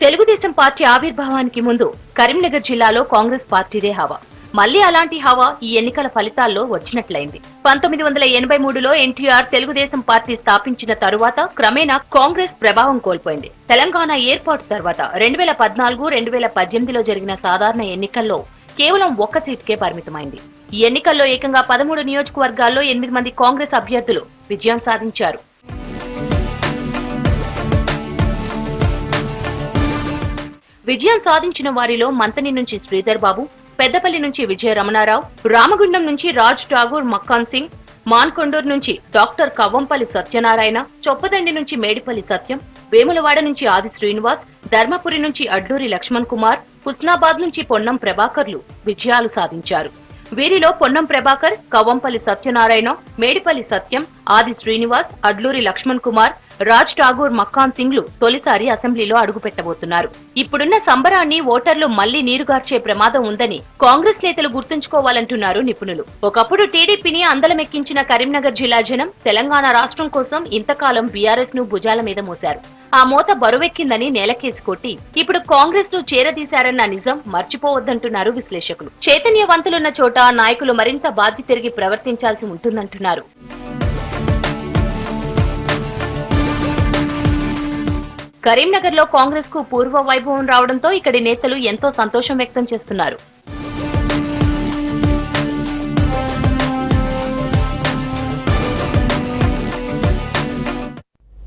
తెలుగుదేశం పార్టీ ఆవిర్భావానికి ముందు కరీంనగర్ జిల్లాలో కాంగ్రెస్ పార్టీదే హవా. మళ్లీ అలాంటి హవా ఈ ఎన్నికల ఫలితాల్లో వచ్చినట్లయింది. 1983లో ఎన్టీఆర్ తెలుగుదేశం పార్టీ స్థాపించిన తరువాత క్రమేణా కాంగ్రెస్ ప్రభావం కోల్పోయింది. తెలంగాణ ఏర్పాటు తర్వాత 2014, 2018లో జరిగిన సాధారణ ఎన్నికల్లో కేవలం 1 సీటుకే పరిమితమైంది. ఈ ఎన్నికల్లో ఏకంగా 13 నియోజకవర్గాల్లో 8 మంది కాంగ్రెస్ అభ్యర్థులు విజయం సాధించారు. విజయం సాధించిన వారిలో మంతని నుంచి శ్రీధర్ బాబు, పెద్దపల్లి నుంచి విజయ రమణారావు, రామగుండం నుంచి రాజ్ ఠాగూర్ మక్కాన్ సింగ్, మాన్కొండూరు నుంచి డాక్టర్ కవ్వంపల్లి సత్యనారాయణ, చొప్పదండి నుంచి మేడిపల్లి సత్యం, వేములవాడ నుంచి ఆది శ్రీనివాస్, ధర్మపురి నుంచి అడ్లూరి లక్ష్మణ్ కుమార్, హుస్నాబాద్ నుంచి పొన్నం ప్రభాకర్లు విజయాలు సాధించారు. వీరిలో పొన్నం ప్రభాకర్, కవ్వంపల్లి సత్యనారాయణ, మేడిపల్లి సత్యం, ఆది శ్రీనివాస్, అడ్లూరి లక్ష్మణ్ కుమార్, రాజ్ ఠాగూర్, మక్కాన్ సింగ్లు తొలిసారి అసెంబ్లీలో అడుగుపెట్టబోతున్నారు. ఇప్పుడున్న సంబరాన్ని ఓటర్లు మళ్లీ నీరుగార్చే ప్రమాదం ఉందని కాంగ్రెస్ నేతలు గుర్తుంచుకోవాలంటున్నారు నిపుణులు. ఒకప్పుడు టీడీపీని అందలమెక్కించిన కరీంనగర్ జిల్లా జనం తెలంగాణ రాష్ట్రం కోసం ఇంతకాలం బీఆర్ఎస్ ను భుజాల మీద మోశారు. ఆ మోత బరువెక్కిందని నేలకేసి కొట్టి ఇప్పుడు కాంగ్రెస్ ను చేరదీశారన్న నిజం మర్చిపోవద్దంటున్నారు విశ్లేషకులు. చైతన్యవంతులున్న చోట నాయకులు మరింత బాధ్యత తిరిగి ప్రవర్తించాల్సి ఉంటుందంటున్నారు. కరీంనగర్ లో కాంగ్రెస్ కు పూర్వ వైభవం రావడంతో ఇక్కడి నేతలు ఎంతో సంతోషం వ్యక్తం చేస్తున్నారు.